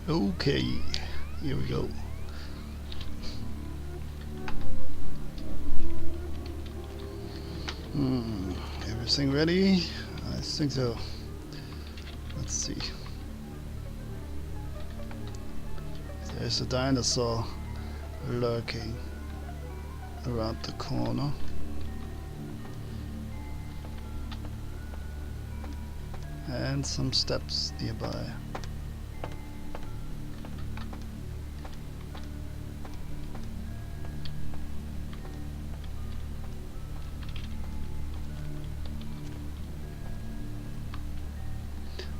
Okay, here we go. Everything ready? I think so. Let's see. There's a dinosaur lurking around the corner. And some steps nearby.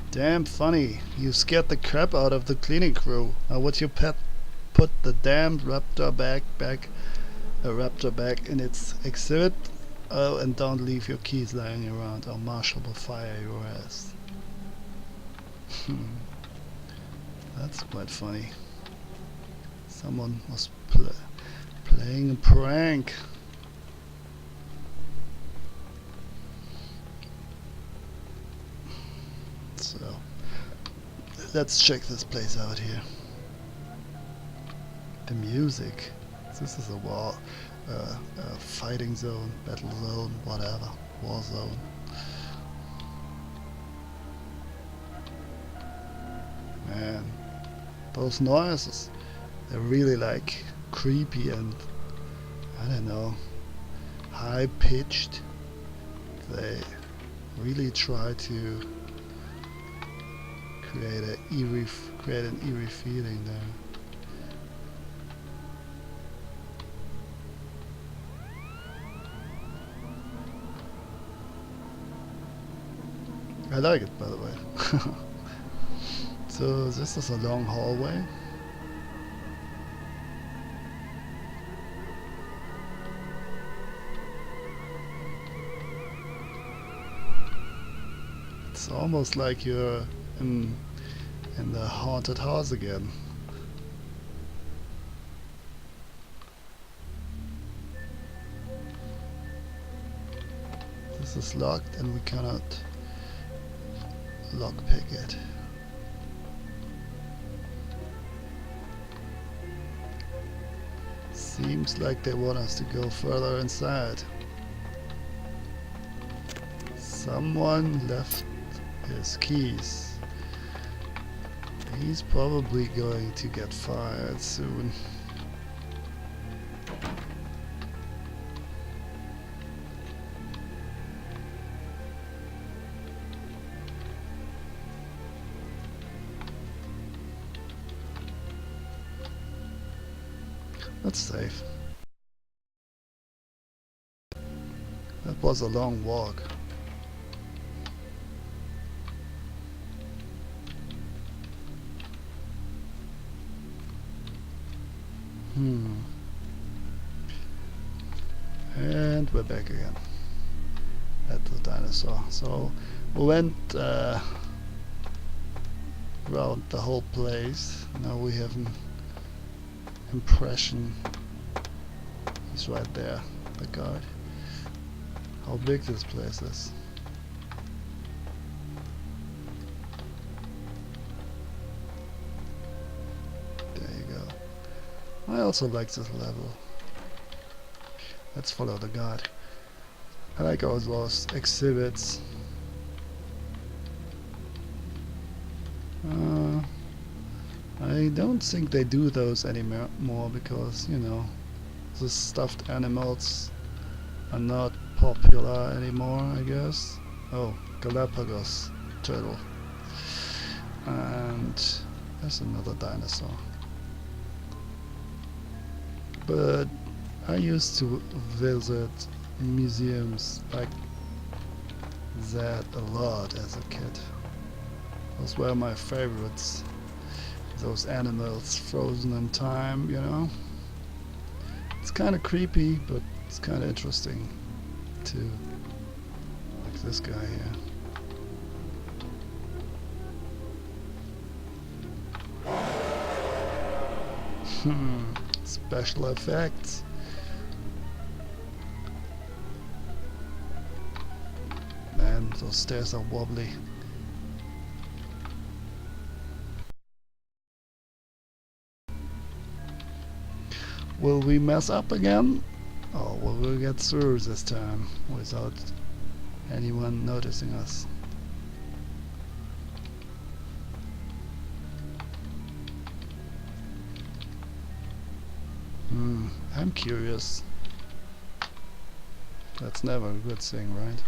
Damn funny. You scared the crap out of the cleaning crew. Now would your pet put the damn raptor back in its exhibit? Oh, and don't leave your keys lying around or Marshall will fire your ass. That's quite funny. Someone was playing a prank. So, let's check this place out here. The music. This is a fighting zone, battle zone, whatever, war zone. Man, those noises, they're really like creepy and, I don't know, high pitched. They really try to create an eerie feeling there. I like it, by the way. So this is a long hallway. It's almost like you're in the haunted house again. This is locked and we cannot lockpick it. Seems like they want us to go further inside. Someone left his keys. He's probably going to get fired soon. That's safe. That was a long walk. And we're back again at the dinosaur. So we went around the whole place. Now we have an impression. He's right there, the guard. How big this place is. There you go. I also like this level. Let's follow the guard. I like all those exhibits. I don't think they do those anymore because, you know, the stuffed animals are not popular anymore, I guess. Oh, Galapagos turtle. And there's another dinosaur. But I used to visit museums like that a lot as a kid. Those were my favorites. Those animals frozen in time, you know. It's kind of creepy, but it's kind of interesting too. Like this guy here. Special effects. Man, those stairs are wobbly. Will we mess up again? Or will we get through this time without anyone noticing us? I'm curious. That's never a good thing, right?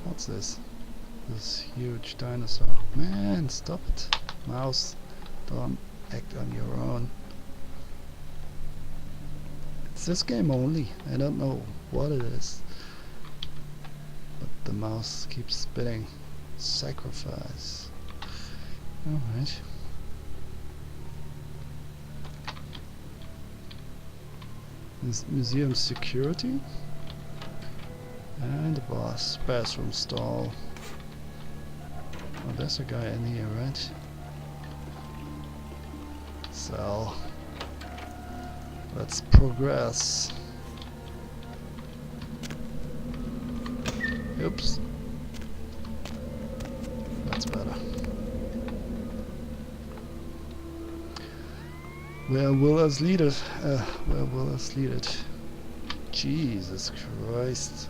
What's this? This huge dinosaur. Man, stop it. Mouse, don't act on your own. It's this game only. I don't know what it is. But the mouse keeps spitting. Sacrifice. Alright. This museum security. And the boss. Bathroom stall. Oh, there's a guy in here, right? So, let's progress. Oops. That's better. Where will us lead it? Where will us lead it? Jesus Christ.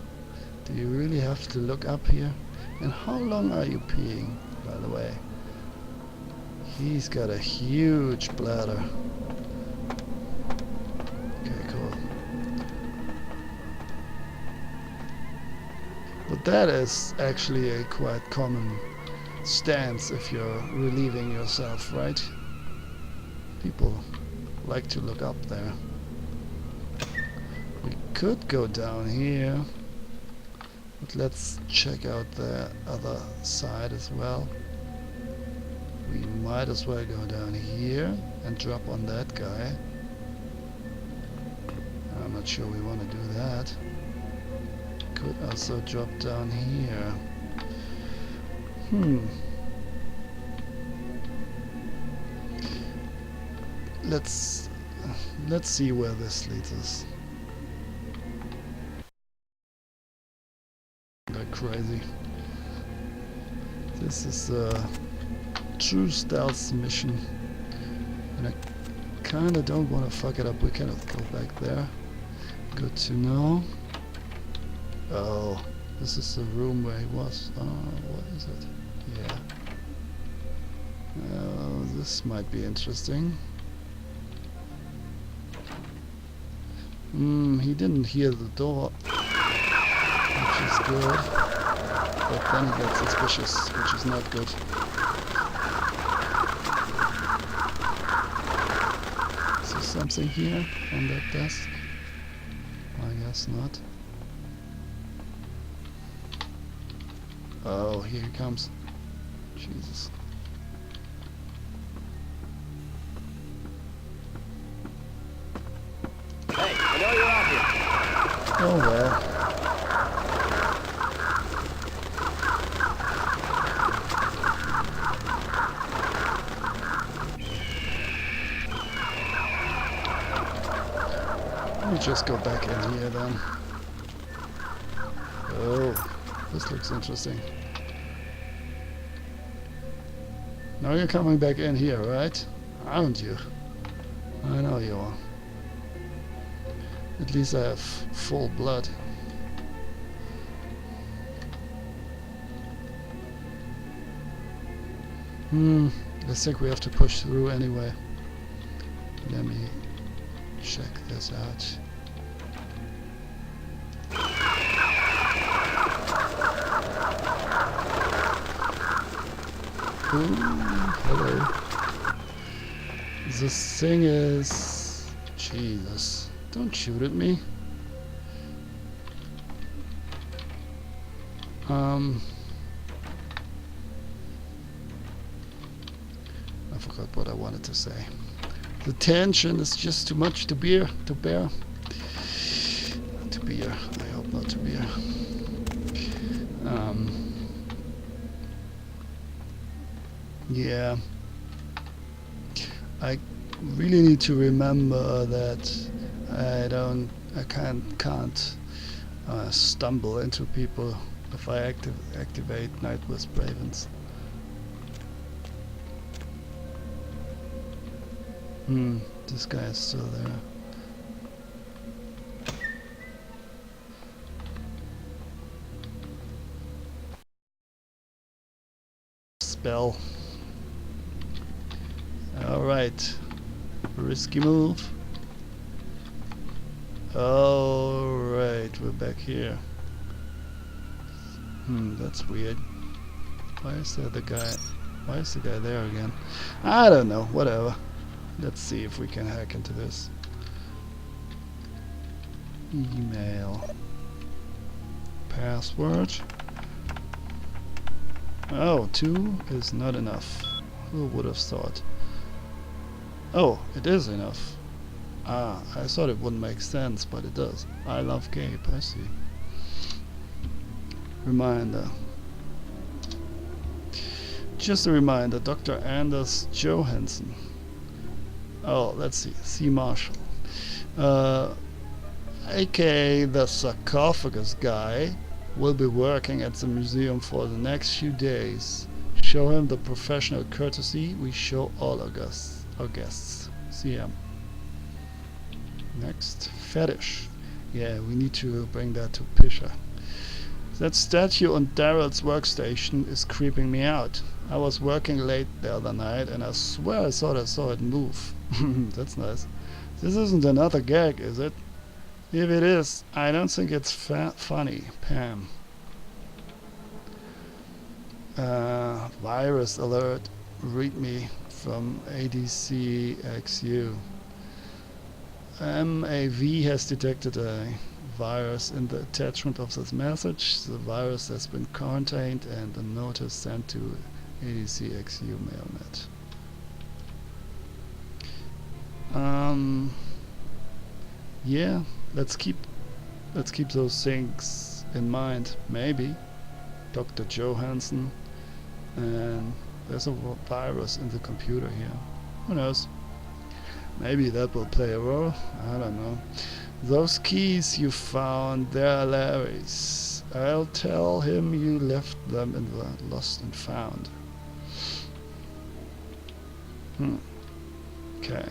Do you really have to look up here? And how long are you peeing, by the way? He's got a huge bladder. Okay, cool. But that is actually a quite common stance if you're relieving yourself, right? People like to look up there. We could go down here, but let's check out the other side as well. We might as well go down here and drop on that guy. I'm not sure we want to do that. Could also drop down here. Let's see where this leads us. Like crazy. This is a true stealth mission, and I kinda don't want to fuck it up. We cannot go back there. Good to know. Oh, this is the room where he was. Oh, what is it? Yeah. Oh, this might be interesting. He didn't hear the door, which is good. But then he got suspicious, which is not good. Is there something here on that desk? I guess not. Oh, here he comes. Jesus. Hey, I know you're out here. Oh well. Let me just go back in here then. Oh, this looks interesting. Now you're coming back in here, right? Aren't you? I know you are. At least I have full blood. I think we have to push through anyway. Let me check this out. Ooh, hello. This thing is... Jesus. Don't shoot at me. I forgot what I wanted to say. The tension is just too much to bear. To bear. I hope not to bear. Yeah. I really need to remember that I can't stumble into people if I activate Night Wisp Ravens. This guy is still there. Spell. Alright. Risky move. Alright, we're back here. That's weird. Why is there the guy? Why is the guy there again? I don't know, whatever. Let's see if we can hack into this. Email. Password. Oh, 2 is not enough. Who would have thought? Oh, it is enough. Ah, I thought it wouldn't make sense, but it does. I love Gabe, I see. Reminder. Just a reminder, Dr. Anders Johansson. Oh, let's see. C. Marshall. AKA the sarcophagus guy, will be working at the museum for the next few days. Show him the professional courtesy we show all our guests. See him. Next, fetish. Yeah, we need to bring that to Pisha. That statue on Daryl's workstation is creeping me out. I was working late the other night and I swear I thought I saw it move. That's nice. This isn't another gag, is it? If it is, I don't think it's funny. Pam. Virus alert. Read me from ADCXU. MAV has detected a virus in the attachment of this message. The virus has been quarantined and a notice sent to ADCXU mailnet. Yeah, let's keep those things in mind. Maybe Dr. Johansson, and there's a virus in the computer here. Who knows? Maybe that will play a role. I don't know. Those keys you found, they're Larry's. I'll tell him you left them in the lost and found. Okay.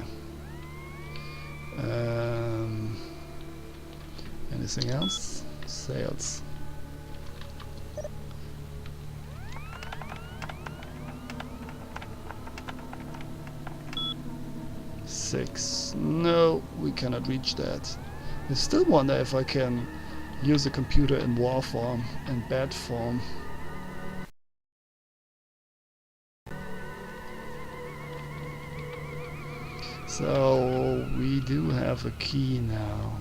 Anything else? Sales. Six. No, we cannot reach that. I still wonder if I can use a computer in war form and bad form. So we do have a key now.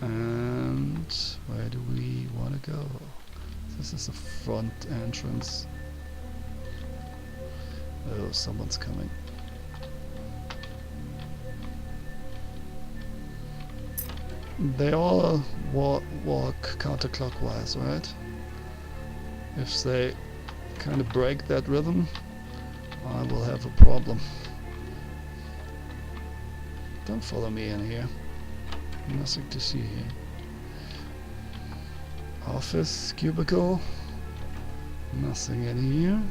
And where do we want to go? This is the front entrance. Oh, someone's coming. They all walk counterclockwise, right? If they kind of break that rhythm, I will have a problem. Don't follow me in here. Nothing to see here. Office, cubicle. Nothing in here.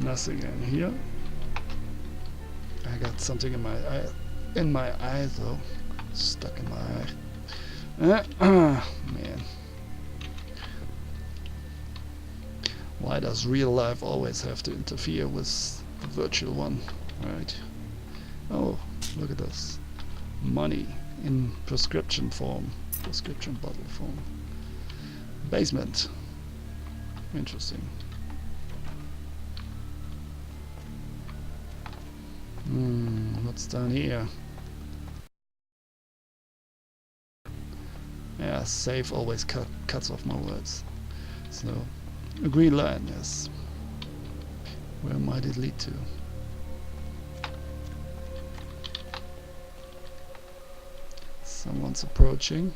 Nothing in here. I got something in my eye. In my eye, though. Stuck in my eye. Man. Why does real life always have to interfere with the virtual one? Right. Oh, look at this. Money in prescription form. Prescription bottle form. Basement. Interesting. What's down here? Yeah, save always cuts off my words. So, a green line, yes. Where might it lead to? Someone's approaching.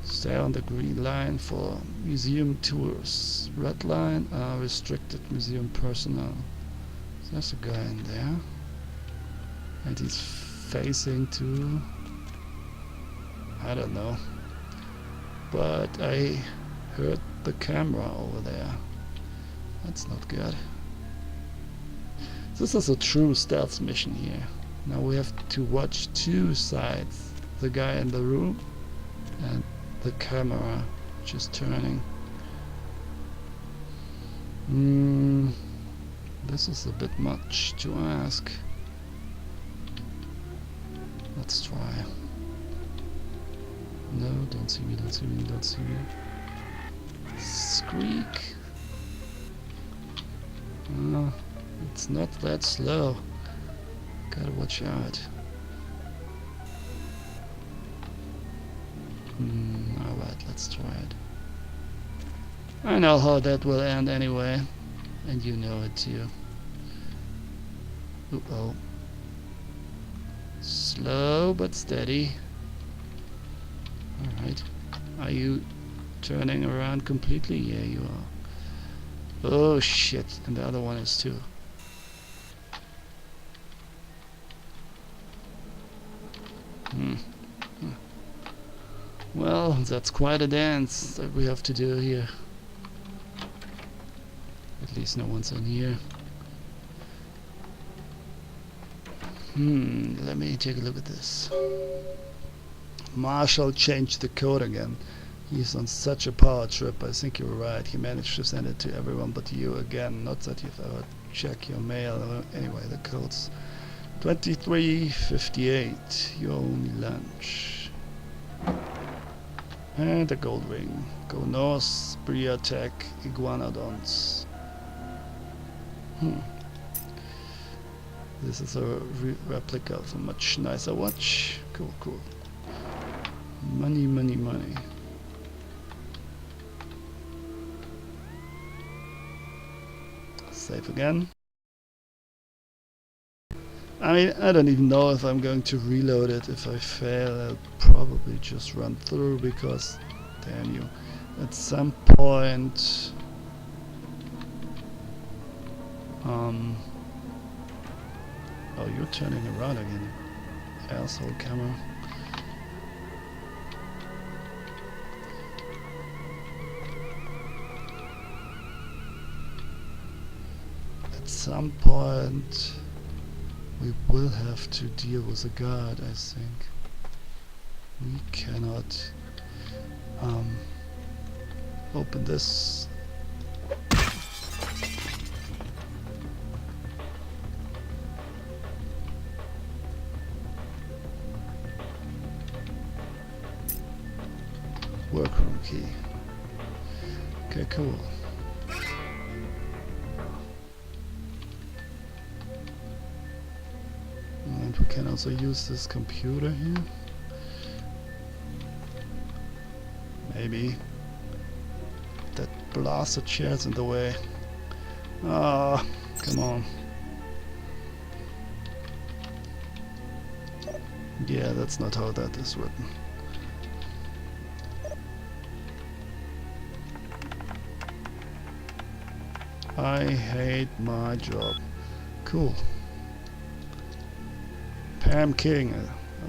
Stay on the green line for museum tours. Red line are restricted museum personnel. So there's a guy in there. And he's facing to I don't know. But I heard the camera over there. That's not good. This is a true stealth mission here. Now we have to watch two sides. The guy in the room and the camera which is turning. This is a bit much to ask. Let's try. No, don't see me, don't see me, don't see me. Squeak. It's not that slow. Gotta watch out. Alright, let's try it. I know how that will end anyway. And you know it too. Uh-oh. Slow but steady. Alright. Are you turning around completely? Yeah, you are. Oh shit. And the other one is too. Well, that's quite a dance that we have to do here. At least no one's in here. Let me take a look at this. Marshall changed the code again. He's on such a power trip. I think you're right. He managed to send it to everyone but you again. Not that you've ever checked your mail. Anyway, the code's 2358. Your only lunch. And a gold ring. Go north, Bria Tech, Iguanodons. This is a replica of a much nicer watch. Cool, cool. Money, money, money. Save again. I mean, I don't even know if I'm going to reload it. If I fail, I'll probably just run through because, damn you, at some point, oh, you're turning around again, asshole camera. At some point, we will have to deal with a guard, I think. We cannot open this. Workroom key. Okay, cool. And we can also use this computer here. Maybe. That blasted chair's in the way. Ah, come on. Yeah, that's not how that is written. I hate my job. Cool. Pam King.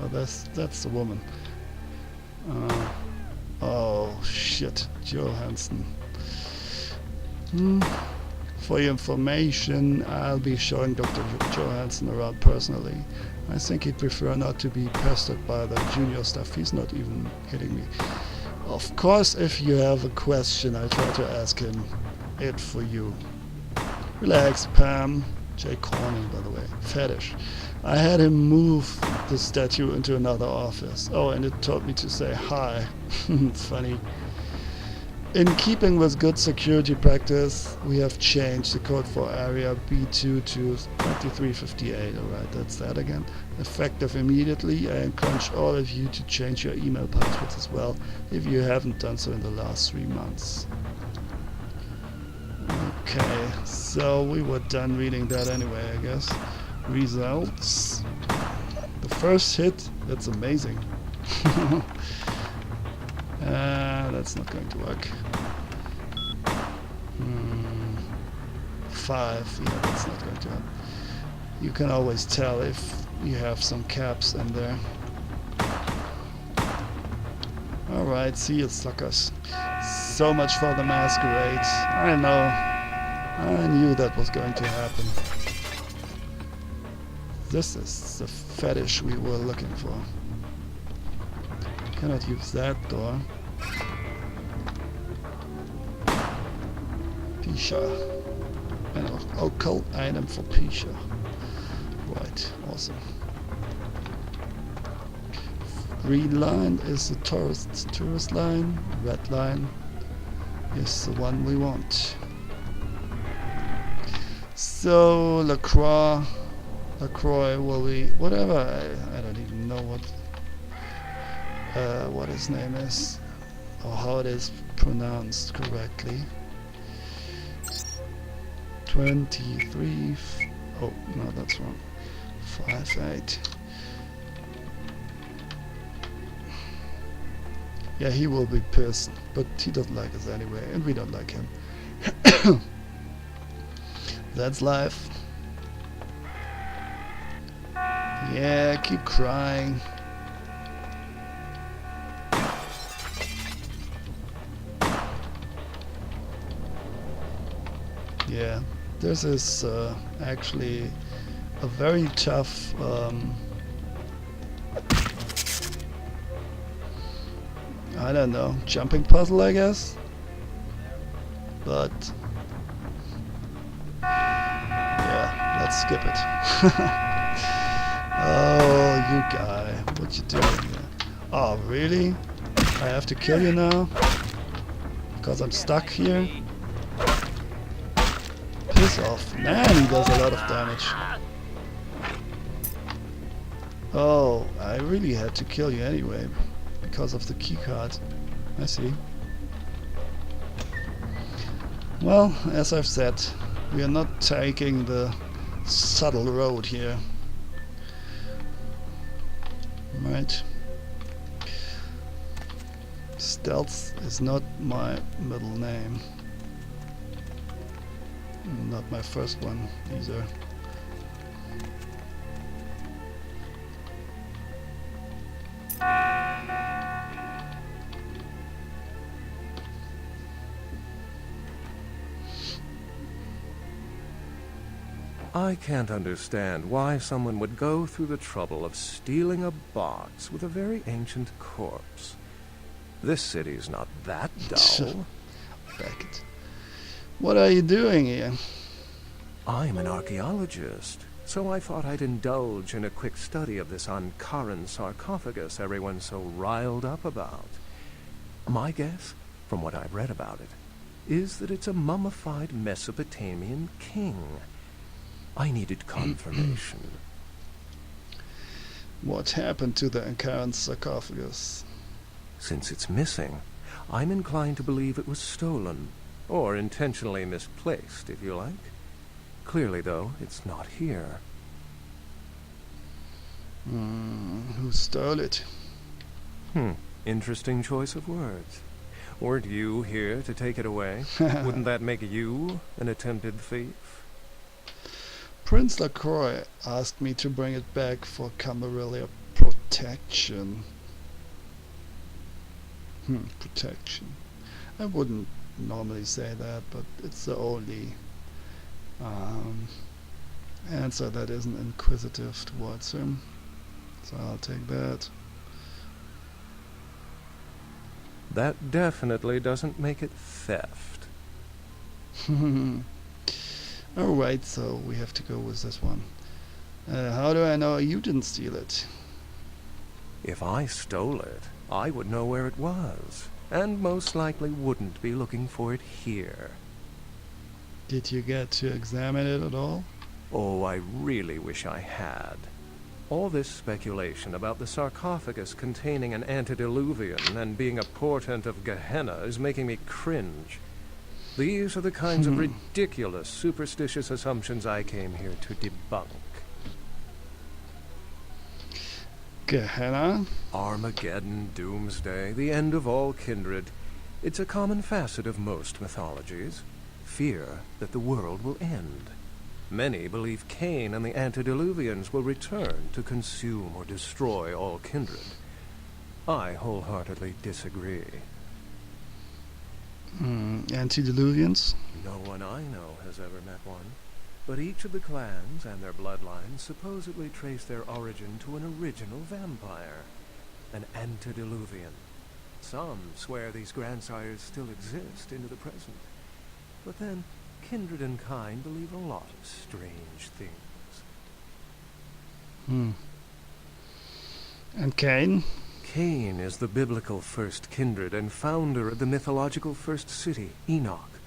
Oh, that's the woman. Oh shit, Johansson. For your information, I'll be showing Dr. Johansson around personally. I think he'd prefer not to be pestered by the junior staff. He's not even hitting me. Of course, if you have a question, I try to ask him it for you. Relax, Pam. Jay Corning, by the way. Fetish. I had him move the statue into another office. Oh, and it told me to say hi. It's funny. In keeping with good security practice, we have changed the code for area B2 to 2358. Alright, that's that again. Effective immediately. I encourage all of you to change your email passwords as well if you haven't done so in the last 3 months. Okay, so we were done reading that anyway, I guess. Results. The first hit, that's amazing. That's not going to work. 5, yeah, that's not going to happen. You can always tell if you have some caps in there. Alright, see you suckers. So much for the masquerade. I know. I knew that was going to happen. This is the fetish we were looking for. Cannot use that door. Pisha. An occult item for Pisha. Right, awesome. Green line is the tourist line. Red line is the one we want. So LaCroix will be whatever. I don't even know what his name is or how it is pronounced correctly. 23. Oh no, that's wrong. 58. Yeah, he will be pissed, but he doesn't like us anyway, and we don't like him. That's life. Yeah, keep crying. Yeah, this is actually a very tough I don't know, jumping puzzle, I guess. But yeah, let's skip it. Oh, you guy, what you doing here? Oh, really? I have to kill you now? Because I'm stuck here? Piss off. Man, he does a lot of damage. Oh, I really had to kill you anyway. Because of the keycard. I see. Well, as I've said, we are not taking the subtle road here. Right. Stealth is not my middle name. Not my first one either. I can't understand why someone would go through the trouble of stealing a box with a very ancient corpse. This city's not that dull. Beckett. What are you doing here? I'm an archaeologist, so I thought I'd indulge in a quick study of this Ankaran sarcophagus everyone's so riled up about. My guess, from what I've read about it, is that it's a mummified Mesopotamian king. I needed confirmation. What happened to the Ankaran sarcophagus? Since it's missing, I'm inclined to believe it was stolen, or intentionally misplaced, if you like. Clearly, though, it's not here. Who stole it? Interesting choice of words. Weren't you here to take it away? Wouldn't that make you an attempted thief? Prince LaCroix asked me to bring it back for Camarilla protection. Protection. I wouldn't normally say that, but it's the only answer that isn't inquisitive towards him. So I'll take that. That definitely doesn't make it theft. Alright, so we have to go with this one. How do I know you didn't steal it? If I stole it, I would know where it was, and most likely wouldn't be looking for it here. Did you get to examine it at all? Oh, I really wish I had. All this speculation about the sarcophagus containing an antediluvian and being a portent of Gehenna is making me cringe. These are the kinds of ridiculous, superstitious assumptions I came here to debunk. Gehenna? Armageddon, doomsday, the end of all kindred. It's a common facet of most mythologies. Fear that the world will end. Many believe Cain and the antediluvians will return to consume or destroy all kindred. I wholeheartedly disagree. Antediluvians? No one I know has ever met one, but each of the clans and their bloodlines supposedly trace their origin to an original vampire, an antediluvian. Some swear these grandsires still exist into the present, but then kindred and kind believe a lot of strange things. Hmm. And Cain? Cain is the biblical first kindred and founder of the mythological first city, Enoch,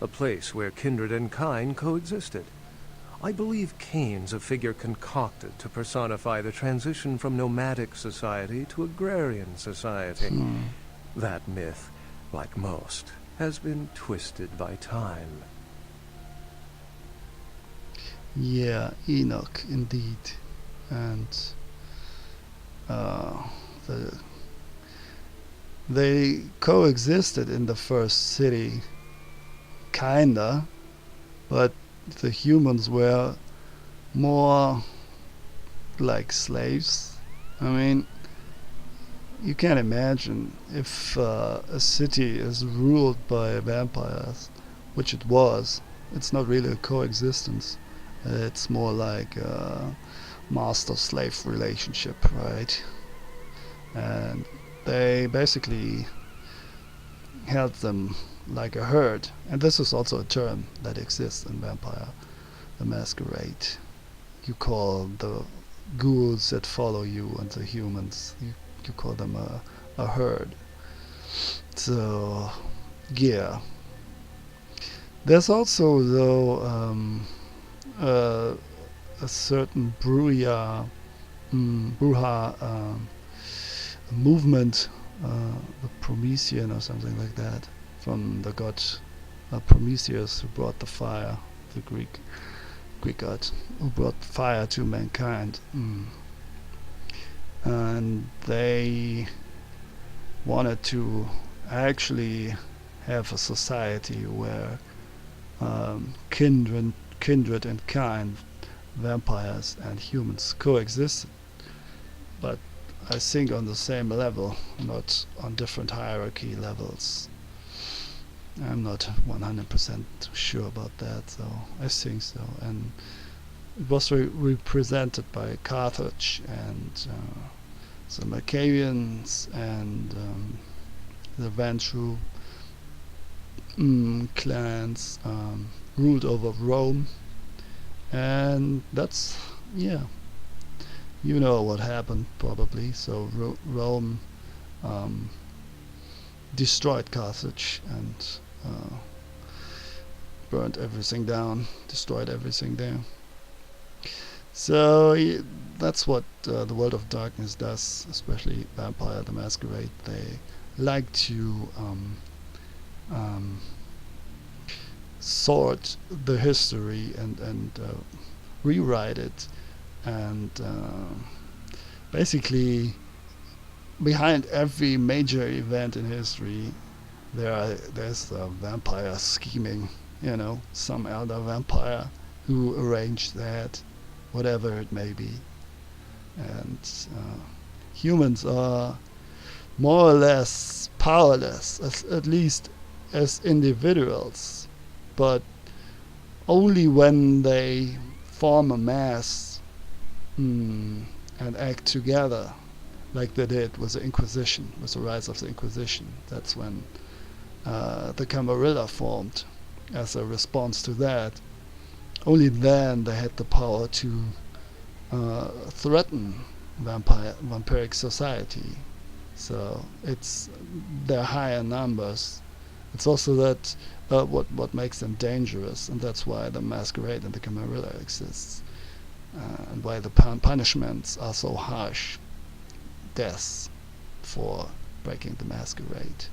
a place where kindred and kind coexisted. I believe Cain's a figure concocted to personify the transition from nomadic society to agrarian society. That myth, like most, has been twisted by time. Yeah, Enoch, indeed. And they coexisted in the first city, kinda, but the humans were more like slaves. I mean, you can imagine if a city is ruled by vampires, which it was. It's not really a coexistence. It's more like a master-slave relationship, right? And they basically held them like a herd. And this is also a term that exists in Vampire the Masquerade. You call the ghouls that follow you and the humans, you call them a herd. So, yeah. There's also, though, a certain Bruja movement, the Promethean or something like that, from the god Prometheus, who brought the fire, the Greek god, who brought fire to mankind. And they wanted to actually have a society where kindred and kind, vampires and humans coexisted, but I think on the same level, not on different hierarchy levels. I'm not 100% sure about that, so I think so. And it was represented by Carthage and the Maccabeans and the Ventrue clans ruled over Rome, and that's, yeah, you know what happened probably. So Rome destroyed Carthage and burned everything down, destroyed everything there. So that's what the World of Darkness does, especially Vampire the Masquerade. They like to sort the history and rewrite it, and basically behind every major event in history there's a vampire scheming, some elder vampire who arranged that, whatever it may be. And humans are more or less powerless, at least as individuals, but only when they form a mass and act together, like they did with the Inquisition, with the rise of the Inquisition. That's when the Camarilla formed as a response to that. Only then they had the power to threaten vampiric society. So it's their higher numbers. It's also that what makes them dangerous, and that's why the Masquerade and the Camarilla exists, and why the punishments are so harsh. Death for breaking the Masquerade.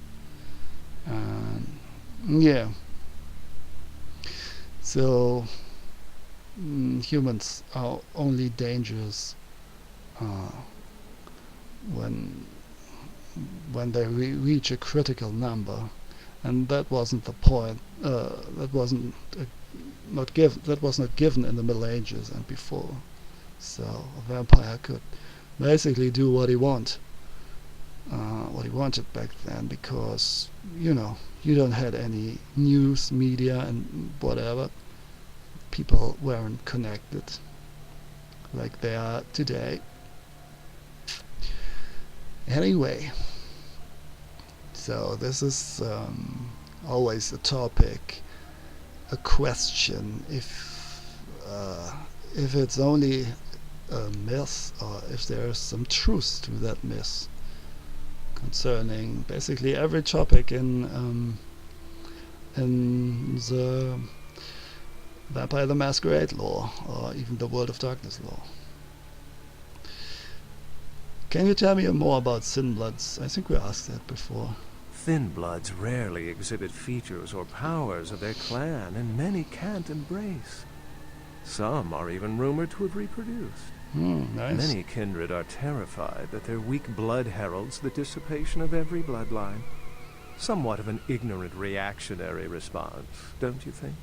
Yeah. So humans are only dangerous when they reach a critical number, and that wasn't the point. That wasn't that was not given in the Middle Ages and before. So a vampire could basically do what he wants, what he wanted back then, because you don't had any news media and whatever. People weren't connected like they are today. Anyway, so this is always a topic, a question, if it's only a myth or if there's some truth to that myth concerning basically every topic in the Vampire the Masquerade lore, or even the World of Darkness lore. Can you tell me more about Thin Bloods? I think we asked that before. Thin Bloods rarely exhibit features or powers of their clan, and many can't embrace. Some are even rumored to have reproduced. Nice. Many kindred are terrified that their weak blood heralds the dissipation of every bloodline. Somewhat of an ignorant reactionary response, don't you think?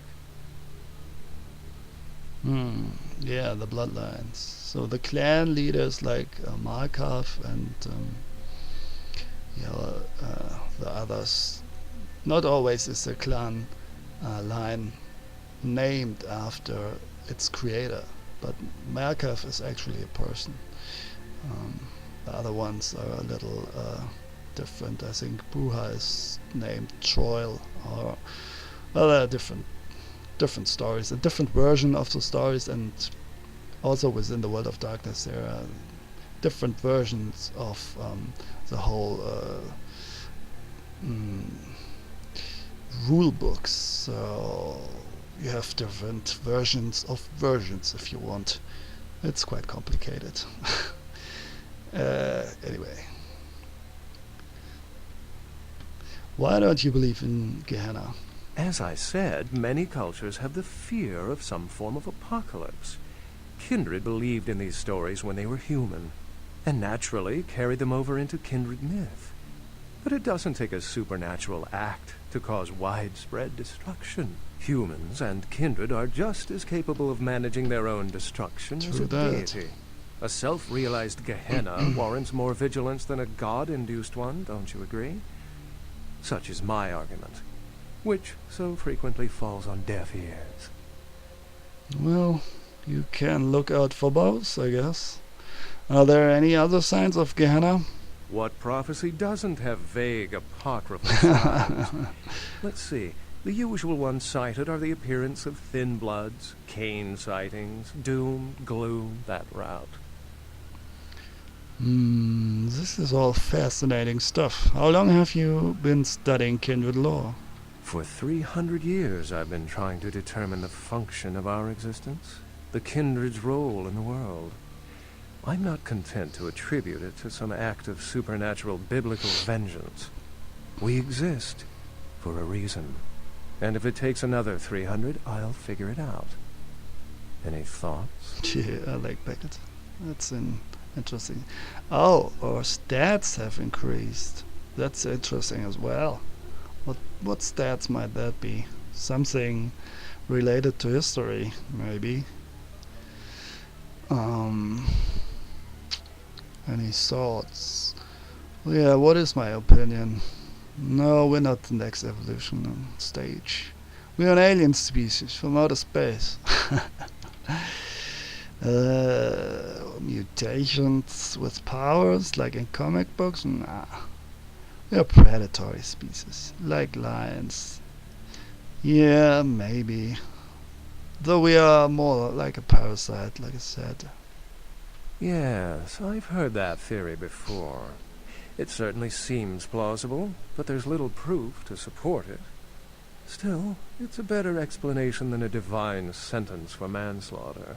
Yeah, the bloodlines. So the clan leaders like Markov and the others. Not always is the clan line named after its creator, but Markov is actually a person. The other ones are a little different. I think Bruja is named Troil, or well, there are different stories, a different version of the stories, and also within the World of Darkness there are different versions of the whole rule books. So you have different versions of versions if you want. It's quite complicated. Anyway, why don't you believe in Gehenna? As I said, many cultures have the fear of some form of apocalypse. Kindred believed in these stories when they were human, and naturally carried them over into kindred myth. But it doesn't take a supernatural act to cause widespread destruction. Humans and kindred are just as capable of managing their own destruction as a deity. A self-realized Gehenna warrants more vigilance than a god-induced one, don't you agree? Such is my argument, which so frequently falls on deaf ears. Well, you can look out for both, I guess. Are there any other signs of Gehenna? What prophecy doesn't have vague apocryphal signs? Let's see. The usual ones cited are the appearance of Thin Bloods, Cain sightings, doom, gloom, that route. This is all fascinating stuff. How long have you been studying kindred lore? For 300 years I've been trying to determine the function of our existence, the kindred's role in the world. I'm not content to attribute it to some act of supernatural biblical vengeance. We exist for a reason, and if it takes another 300, I'll figure it out. Any thoughts? Yeah, I like Beckett. That's interesting. Oh, our stats have increased. That's interesting as well. What stats might that be? Something related to history, maybe. Any thoughts? Yeah, what is my opinion? No, we're not the next evolution stage. We're an alien species from outer space. Mutations with powers, like in comic books? Nah. We're a predatory species, like lions. Yeah, maybe. Though we are more like a parasite, like I said. Yes, I've heard that theory before. It certainly seems plausible, but there's little proof to support it. Still, it's a better explanation than a divine sentence for manslaughter.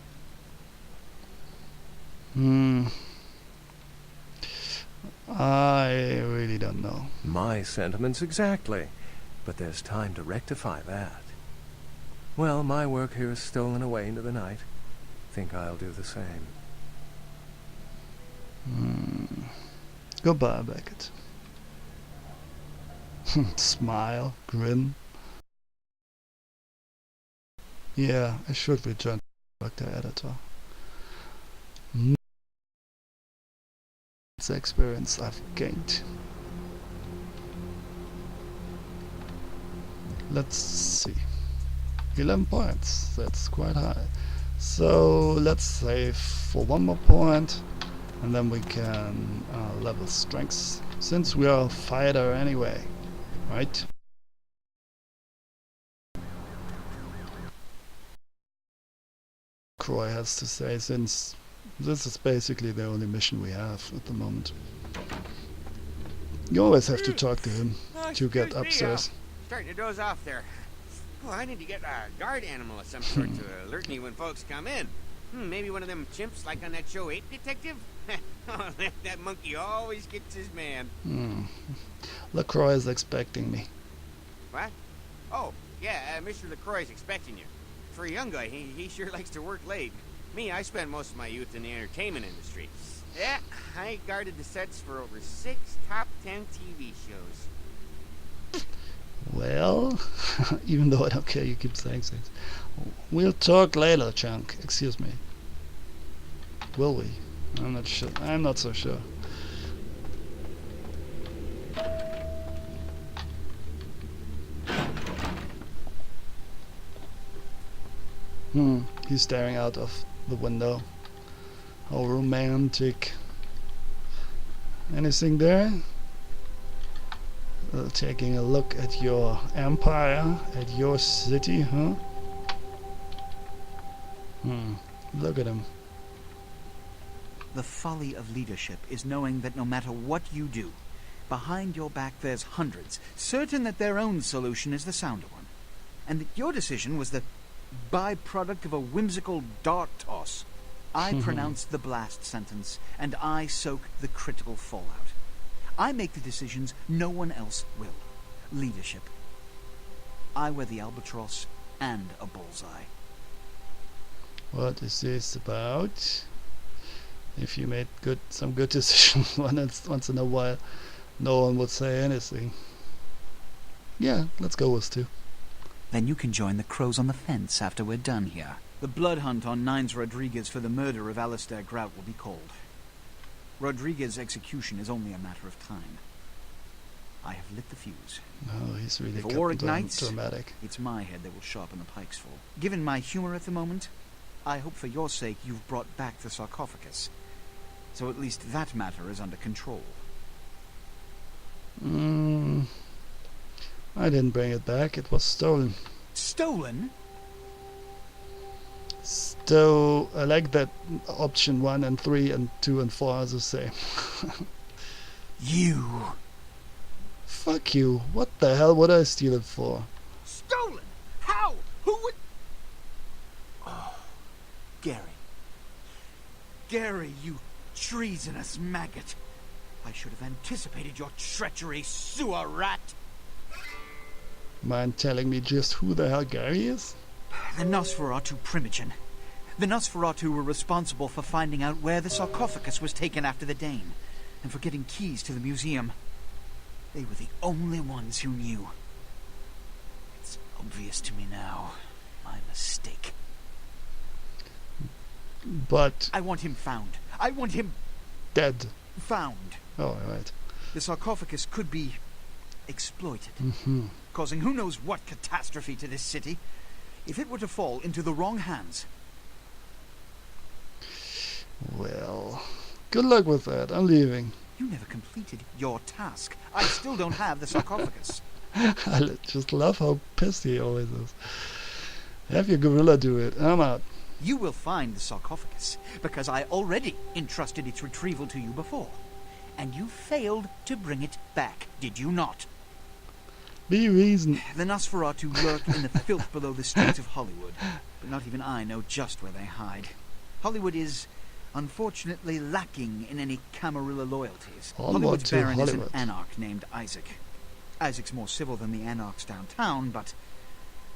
I really don't know. My sentiments exactly, but there's time to rectify that. Well, my work here is stolen away into the night. Think I'll do the same. Goodbye, Beckett. Smile, grin. Yeah, I should return to the editor. It's the experience I've gained. Let's see. 11 points. That's quite high. So let's save for one more point, and then we can level strengths, since we are a fighter anyway, right? Croy has to say, since this is basically the only mission we have at the moment. You always have to talk to him to get upstairs. Starting to doze off there. Oh, I need to get a guard animal of some sort to alert me when folks come in. Maybe one of them chimps like on that show 8 Detective? Oh, that monkey always gets his man. LaCroix is expecting me. What? Oh, yeah, Mr. LaCroix's expecting you. For a young guy, he sure likes to work late. Me, I spent most of my youth in the entertainment industry. Yeah, I guarded the sets for over 6 top 10 TV shows. Well, even though I don't care, you keep saying things. We'll talk later, Chunk. Excuse me. Will we? I'm not sure. I'm not so sure. He's staring out of the window. How romantic. Anything there? Taking a look at your empire, at your city, huh? Look at him. The folly of leadership is knowing that no matter what you do, behind your back there's hundreds, certain that their own solution is the sounder one, and that your decision was the byproduct of a whimsical dart toss. I pronounce the blast sentence, and I soak the critical fallout. I make the decisions no one else will. Leadership. I wear the albatross and a bullseye. What is this about? If you made some good decisions once in a while, no one would say anything. Yeah, let's go with 2. Then you can join the crows on the fence after we're done here. The blood hunt on Nines Rodriguez for the murder of Alistair Grout will be called. Rodriguez's execution is only a matter of time. I have lit the fuse. No, he's really If a war gotten ignites, dramatic. it's my head that will sharpen the pikes for. Given my humor at the moment, I hope for your sake you've brought back the sarcophagus. So at least that matter is under control. I didn't bring it back. It was stolen. Stolen? So I like that option 1 and 3 and 2 and 4 are the same. You. Fuck you. What the hell would I steal it for? Stolen? How? Who would... Oh, Gary. Gary, you treasonous maggot. I should have anticipated your treachery, sewer rat. Mind telling me just who the hell Gary is? The Nosferatu Primogen. The Nosferatu were responsible for finding out where the sarcophagus was taken after the Dane, and for getting keys to the museum. They were the only ones who knew. It's obvious to me now. My mistake. But... I want him found. I want him... dead. found. Oh, right. The sarcophagus could be exploited, causing who knows what catastrophe to this city. If it were to fall into the wrong hands... Well, good luck with that. I'm leaving. You never completed your task. I still don't have the sarcophagus. I just love how pissed he always is. Have your gorilla do it. I'm out. You will find the sarcophagus, because I already entrusted its retrieval to you before. And you failed to bring it back, did you not? Be reason. The Nosferatu lurk in the filth below the streets of Hollywood, but not even I know just where they hide. Hollywood is, unfortunately, lacking in any Camarilla loyalties. Hollywood's baron is an anarch named Isaac. Isaac's more civil than the anarchs downtown, but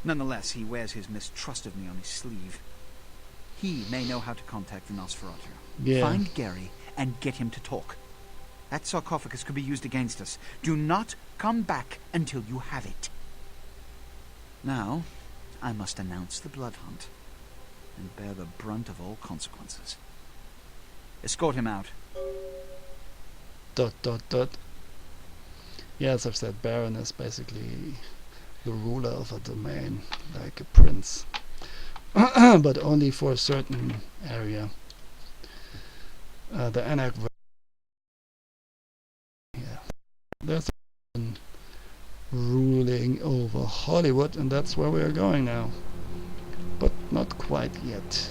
nonetheless he wears his mistrust of me on his sleeve. He may know how to contact the Nosferatu. Yeah. Find Gary and get him to talk. That sarcophagus could be used against us. Do not come back until you have it. Now, I must announce the blood hunt and bear the brunt of all consequences. Escort him out. ... Yes, I've said Baron is basically the ruler of a domain, like a prince, but only for a certain area. The Anak, yeah, there's someone ruling over Hollywood, and that's where we are going now. But not quite yet.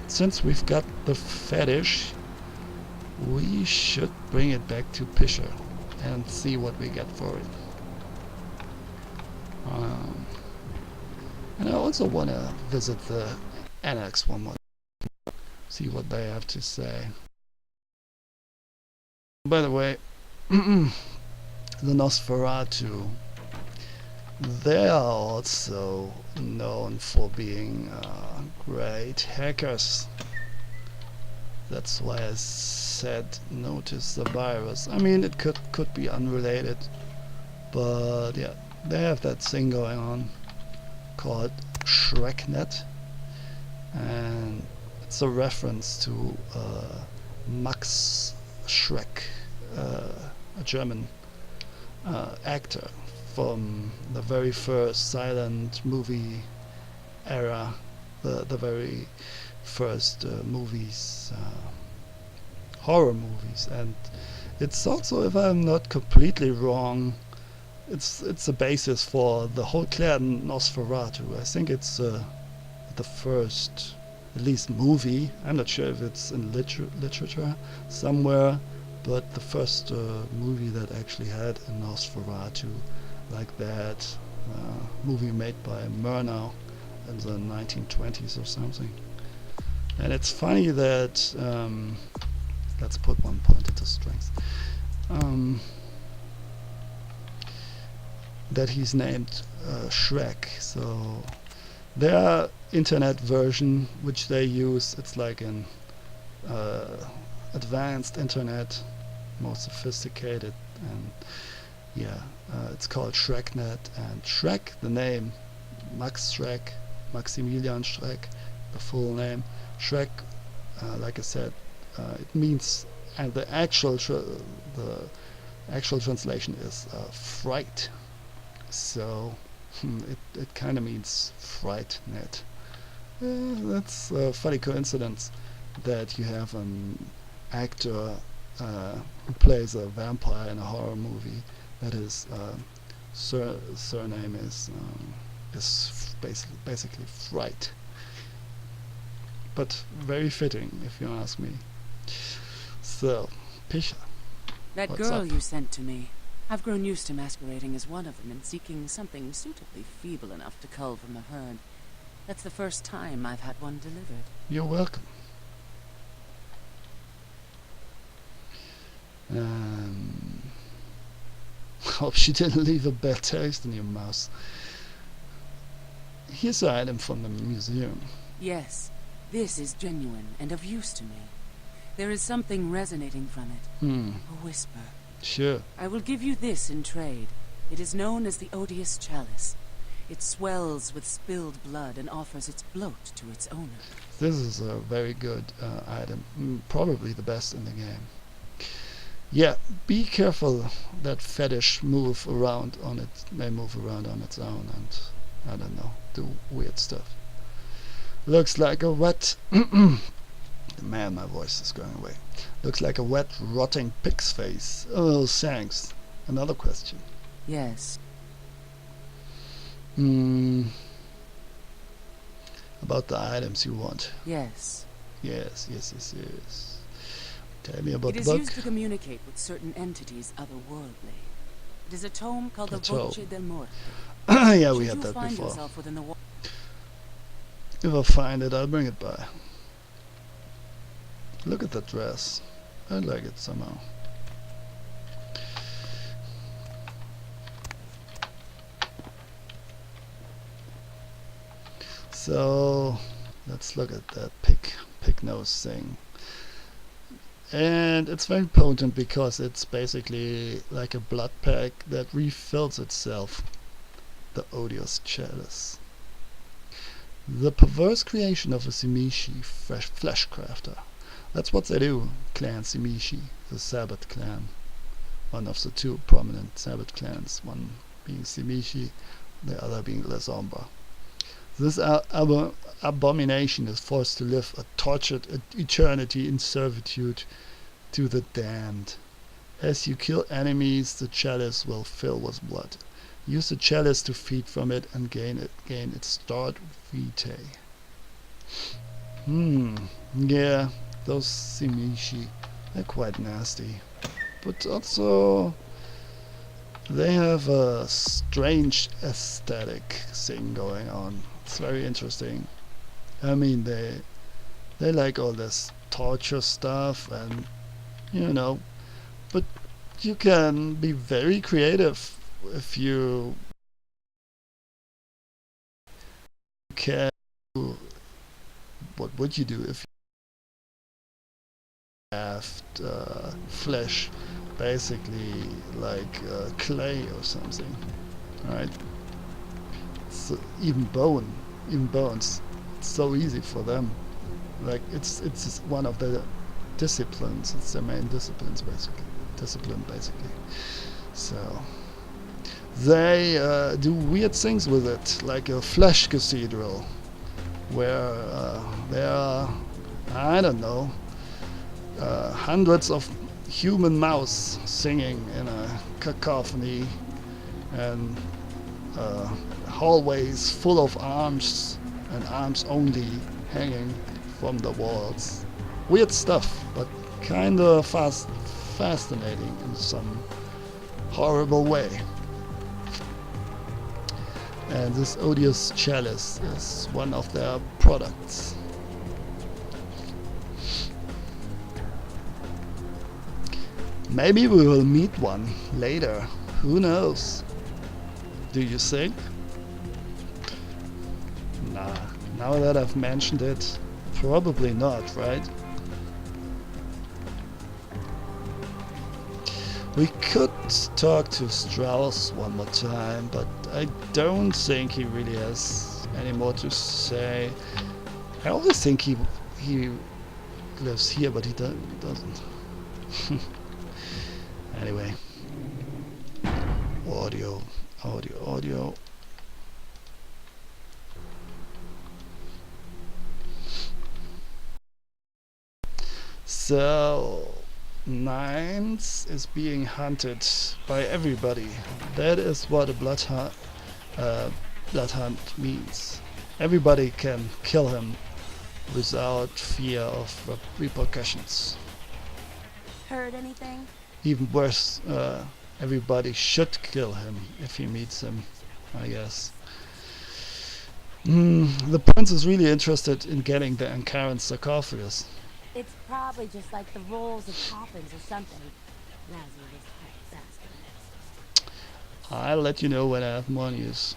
Since we've got the fetish, we should bring it back to Pisher and see what we get for it. And I also want to visit the Annex one more, see what they have to say. By the way, the Nosferatu, they are also known for being great hackers. That's why I said notice the virus. I mean, it could be unrelated, but yeah, they have that thing going on called ShrekNet, and it's a reference to Max Schreck, a German actor from the very first silent movie era, the very first movies, horror movies. And it's also, if I'm not completely wrong, it's a basis for the whole clan Nosferatu. I think it's the first, at least, movie. I'm not sure if it's in literature somewhere, but the first movie that actually had a Nosferatu like that, movie made by Murnau in the 1920s or something. And it's funny that let's put 1 point into strength. That he's named Shrek. So their internet version, which they use, it's like an advanced internet, more sophisticated, and yeah, it's called ShrekNet. And Shrek, the name, Max Schreck, Maximilian Schreck, the full name. Shrek, like I said, it means, and the actual translation is fright. So it kind of means fright net. That's a funny coincidence that you have an actor who plays a vampire in a horror movie that his surname is basically fright. But very fitting, if you ask me. So, Pisha. That What's girl up? you sent to me. I've grown used to masquerading as one of them and seeking something suitably feeble enough to cull from the herd. That's the first time I've had one delivered. You're welcome. Hope she didn't leave a bad taste in your mouth. Here's an item from the museum. Yes, this is genuine and of use to me. There is something resonating from it. A whisper. Sure. I will give you this in trade. It is known as the Odious Chalice. It swells with spilled blood and offers its bloat to its owner. This is a very good item. Probably the best in the game. Yeah, be careful that fetish move around on it. May move around on its own and, I don't know, do weird stuff. Looks like a wet... Man, my voice is going away. Looks like a wet, rotting pig's face. Oh, thanks. Another question. Yes. About the items you want. Yes. Yes. Tell me about It the is book. used to communicate with certain entities otherworldly. It is a tome called A the tome. Voce del Morte. Yeah, we Should had you that find before. yourself within the If I find it, I'll bring it by. Look at that dress. I like it somehow. So let's look at that pig nose thing. And it's very potent because it's basically like a blood pack that refills itself. The Odious Chalice. The perverse creation of a Simishi flesh crafter. That's what they do, Clan Simishi, the Sabbath clan. One of the two prominent Sabbath clans, one being Simishi, the other being La Sombra. This abomination is forced to live a tortured eternity in servitude to the damned. As you kill enemies, the chalice will fill with blood. Use the chalice to feed from it and gain its stored vitae. Yeah, those Simishi, they're quite nasty. But also, they have a strange aesthetic thing going on. It's very interesting. I mean, they like all this torture stuff, and you know, but you can be very creative if you can. What would you do if you have flesh, basically like clay or something, right? So even bones. It's so easy for them. Like it's one of the disciplines. It's their main discipline basically. So they do weird things with it, like a flesh cathedral, where there are, I don't know, hundreds of human mouths singing in a cacophony, and hallways full of arms and arms only hanging from the walls. Weird stuff, but kind of fascinating in some horrible way. And this odious chalice is one of their products. Maybe we will meet one later. Who knows? Do you think? Nah, now that I've mentioned it, probably not, right? We could talk to Strauss one more time, but I don't think he really has any more to say. I always think he lives here, but he doesn't. Anyway, audio. So, Nines is being hunted by everybody. That is what a bloodhunt means. Everybody can kill him without fear of repercussions. Heard anything? Even worse, everybody should kill him if he meets him, I guess. The prince is really interested in getting the Ankaran sarcophagus. It's probably just like the rolls of coffins or something. Lazarus bastard. I'll let you know when I have more news.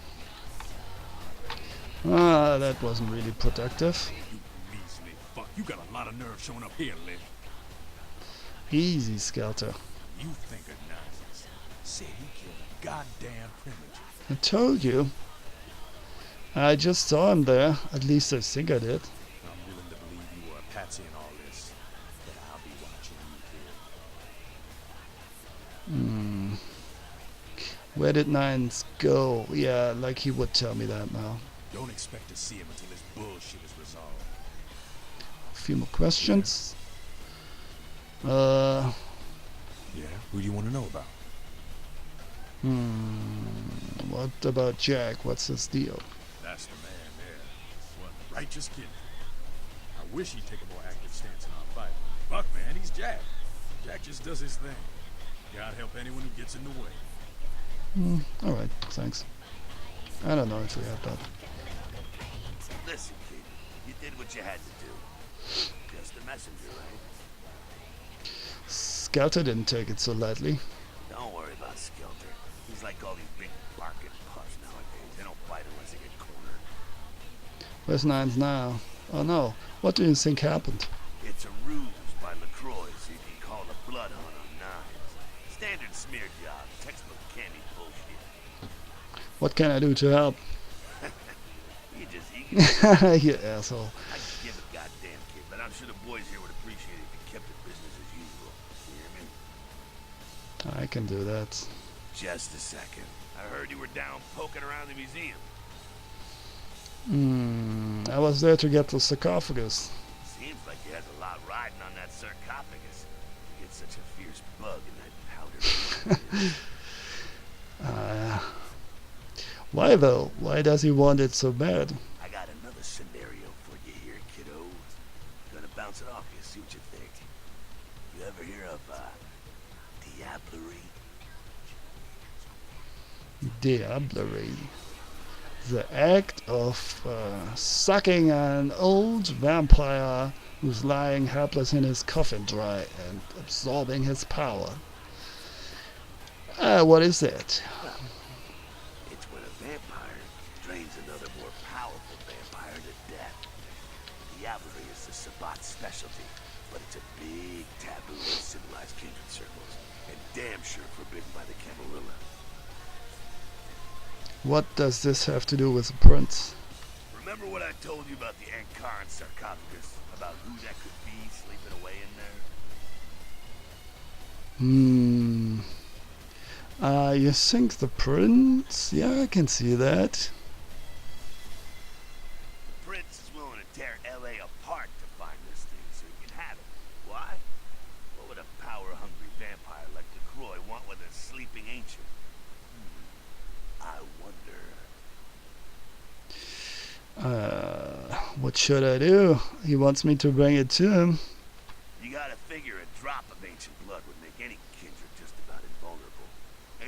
Ah, that wasn't really productive. You measly fuck. You got a lot of nerve showing up here, Liv. Easy, Skelter. You think of nonsense. Said he killed a goddamn primitive. I told you. I just saw him there. At least I think I did. I'm willing to believe you were a patsy in all this, but I'll be watching you, kid. Where did Nines go? Yeah, like he would tell me that now. Don't expect to see him until this bullshit is resolved. A few more questions. Yeah? Who do you want to know about? What about Jack? What's his deal? That's the man there. One righteous kid. I wish he'd take a more active stance in our fight. Fuck, man, he's Jack. Jack just does his thing. God help anyone who gets in the way. Alright, thanks. I don't know if we have that. Listen, kid, you did what you had to do. Just a messenger, right? Skelter didn't take it so lightly. Don't worry about Skelter. He's like all these big barking puffs nowadays. They don't bite unless they get cornered. Where's Nines now? Oh no, what do you think happened? It's a ruse by LaCroix so you can call the blood hunt on Nines. Standard smear job, textbook candy bullshit. What can I do to help? You just eager. You asshole. I could give a goddamn kid, but I'm sure the boys here would appreciate it if you kept it business as usual. You hear me? I can do that. Just a second. I heard you were down poking around the museum. I was there to get the sarcophagus. Seems like you had a lot riding on that sarcophagus. You get such a fierce bug in that powder. Why though? Why does he want it so bad? I got another scenario for you here, kiddo. Gonna bounce it off you, see what you think. You ever hear of, diablerie? Diablerie. The act of sucking an old vampire who's lying helpless in his coffin dry and absorbing his power. What is it? It's when a vampire drains another more powerful vampire to death. Diablerie is the Sabbat specialty, but it's a big taboo in civilized kindred circles, and damn sure forbidden by the Camarilla. What does this have to do with the prince? Remember what I told you about the Ankaran sarcophagus? About who that could be sleeping away in there? You think the prince? Yeah, I can see that. The prince is willing to tear L.A. apart to find this thing so he can have it. Why? What would a power-hungry vampire like LaCroix want with a sleeping ancient? I wonder... What should I do? He wants me to bring it to him. You gotta figure a drop of ancient blood would make any kindred just about invulnerable.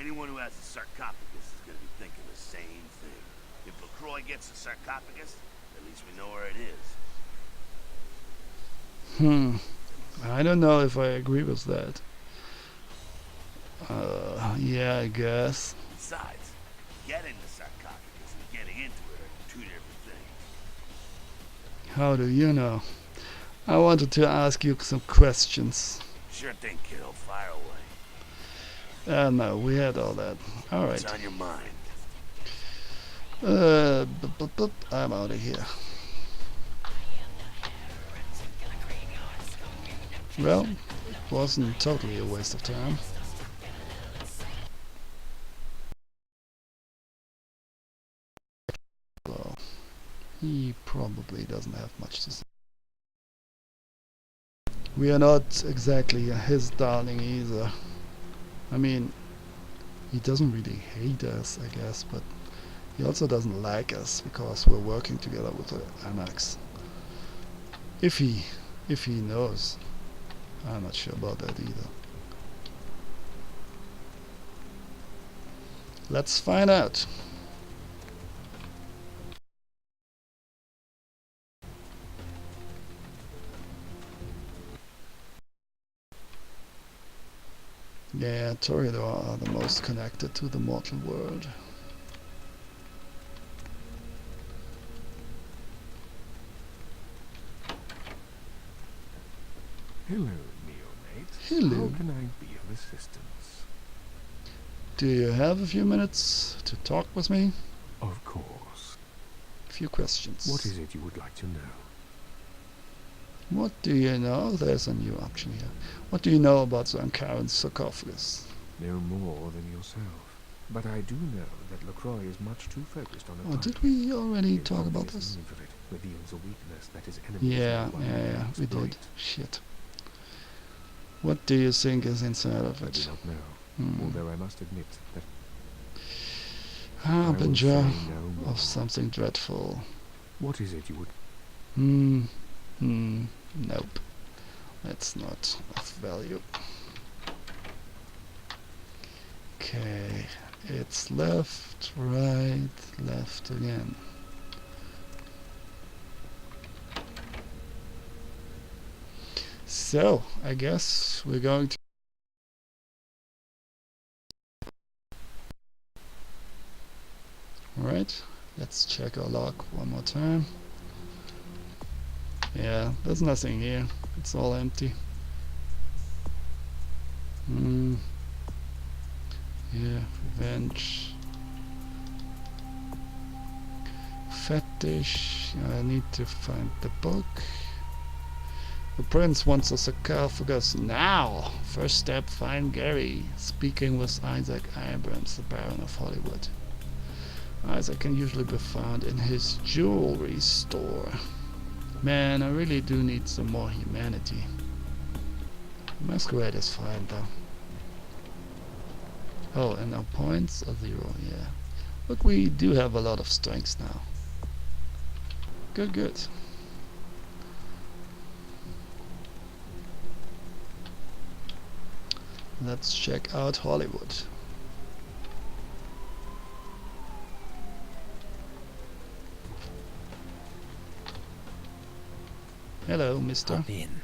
Anyone who has a sarcophagus is gonna be thinking the same thing. If LaCroix gets the sarcophagus, at least we know where it is. I don't know if I agree with that. Yeah, I guess. Besides, getting the sarcophagus and getting into it are two different things. How do you know? I wanted to ask you some questions. Sure thing, kiddo. Fire away. No, we had all that. All What's right. on your mind? I'm out of here. Well, it wasn't totally a waste of time. Well, he probably doesn't have much to say. We are not exactly his darling either. I mean, he doesn't really hate us, I guess, but he also doesn't like us because we're working together with the Anarchs. If he knows. I'm not sure about that either. Let's find out. Yeah, Toreador are the most connected to the mortal world. Hello, neonate. Hello. How can I be of assistance? Do you have a few minutes to talk with me? Of course. A few questions. What is it you would like to know? What do you know? There's a new option here. What do you know about the Ankaran sarcophagus? No more than yourself. But I do know that LaCroix is much too focused on the Did we already talk about this? Of it reveals a weakness that his enemies Yeah, will one we exploit. did. Shit. What do you think is inside of I it? do not know. Although I must admit that Harbinger I will say no more. of something dreadful. What is it you would... Nope. That's not of value. Okay. It's left, right, left again. So, I guess we're going to... Alright, let's check our log one more time. Yeah, there's nothing here. It's all empty. Yeah, revenge. Fetish. I need to find the book. The prince wants a sarcophagus now. First step, find Gary. Speaking with Isaac Abrams, the Baron of Hollywood. Isaac can usually be found in his jewelry store. Man, I really do need some more humanity. Masquerade is fine though. Oh, and our points are 0, yeah. Look, we do have a lot of strengths now. Good, good. Let's check out Hollywood. Hello, mister. Hop in.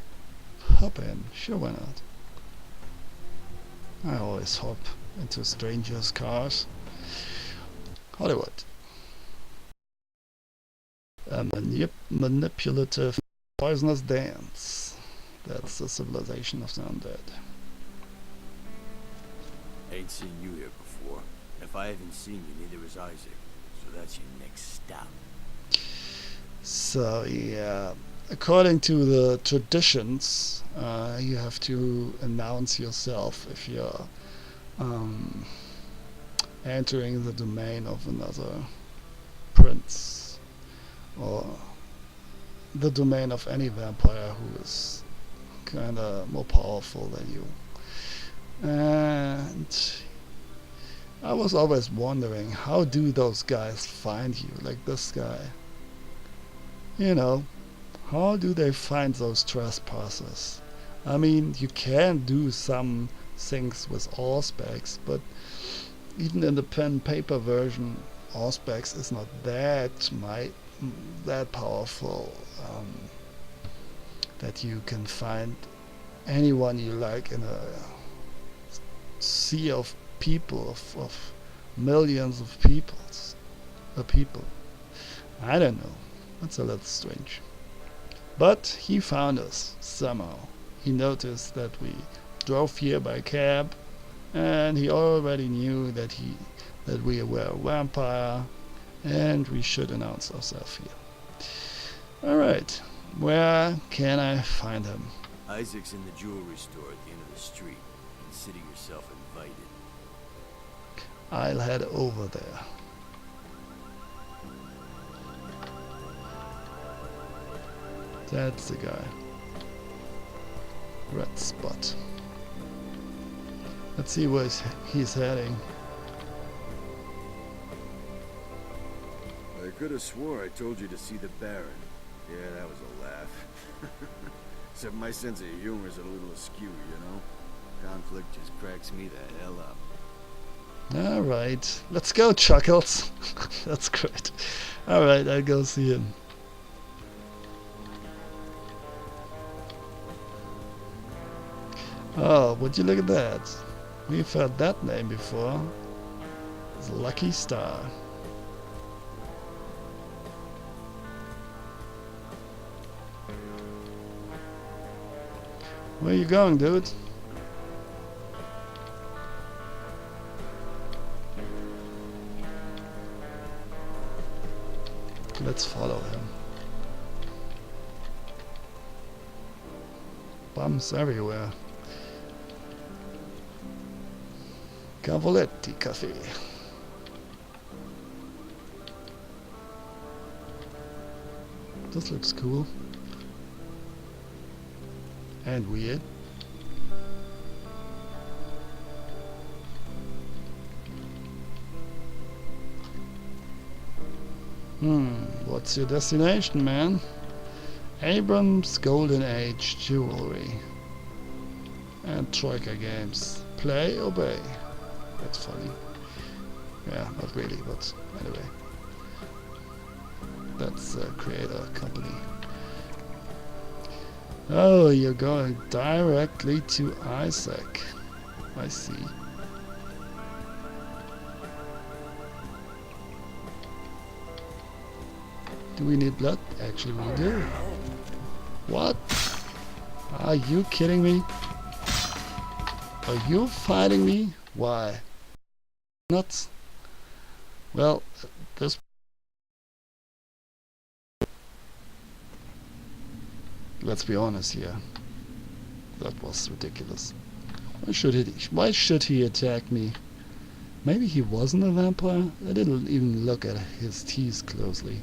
Hop in. Sure, why not? I always hop into strangers' cars. Hollywood. A manipulative, poisonous dance. That's the civilization of the undead. Ain't seen you here before. If I haven't seen you, neither has Isaac. So that's your next stop. So, yeah. According to the traditions, you have to announce yourself if you're entering the domain of another prince, or the domain of any vampire who is kinda more powerful than you. And I was always wondering, how do those guys find you, like this guy? You know, how do they find those trespassers? I mean, you can do some things with Auspex, but even in the pen paper version, Auspex is not that powerful that you can find anyone you like in a sea of people, of millions of people. I don't know. That's a little strange. But he found us somehow. He noticed that we drove here by cab, and he already knew that we were a vampire, and we should announce ourselves here. Alright, where can I find him? Isaac's in the jewelry store at the end of the street. Consider yourself invited. I'll head over there. That's the guy. Red spot. Let's see where he's heading. I could have swore I told you to see the Baron. Yeah, that was a laugh. Except my sense of humor is a little askew, you know? Conflict just cracks me the hell up. Alright, let's go, Chuckles. That's great. Alright, I'll go see him. Oh, would you look at that? We've heard that name before. It's Lucky Star. Where you going, dude? Let's follow him. Bums everywhere. Cavoletti Cafe. This looks cool. And weird. What's your destination, man? Abrams Golden Age Jewelry. And Troika Games. Play, obey. That's funny. Yeah, not really, but anyway. That's a creator company. Oh, you're going directly to Isaac. I see. Do we need blood? Actually, we do. What? Are you kidding me? Are you fighting me? Why? Not. Well, this. let's be honest here. That was ridiculous. Why should he attack me? Maybe he wasn't a vampire? I didn't even look at his teeth closely.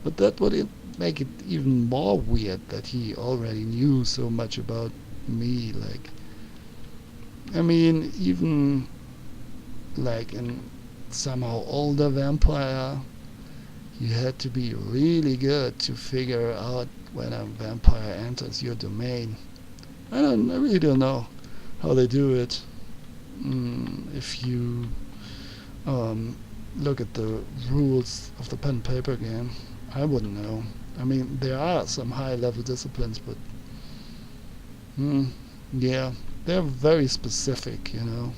But that would make it even more weird that he already knew so much about me. Like, I mean, even like in somehow older vampire, you had to be really good to figure out when a vampire enters your domain. I really don't know how they do it. If you look at the rules of the pen and paper game, I wouldn't know. I mean, there are some high-level disciplines, but yeah, they're very specific, you know.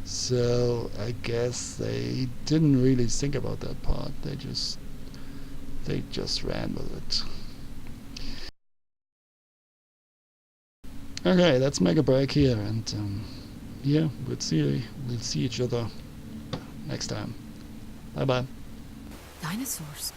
So I guess they didn't really think about that part. They just ran with it. Okay, let's make a break here, and yeah, we'll see each other next time. Bye bye. Dinosaurs.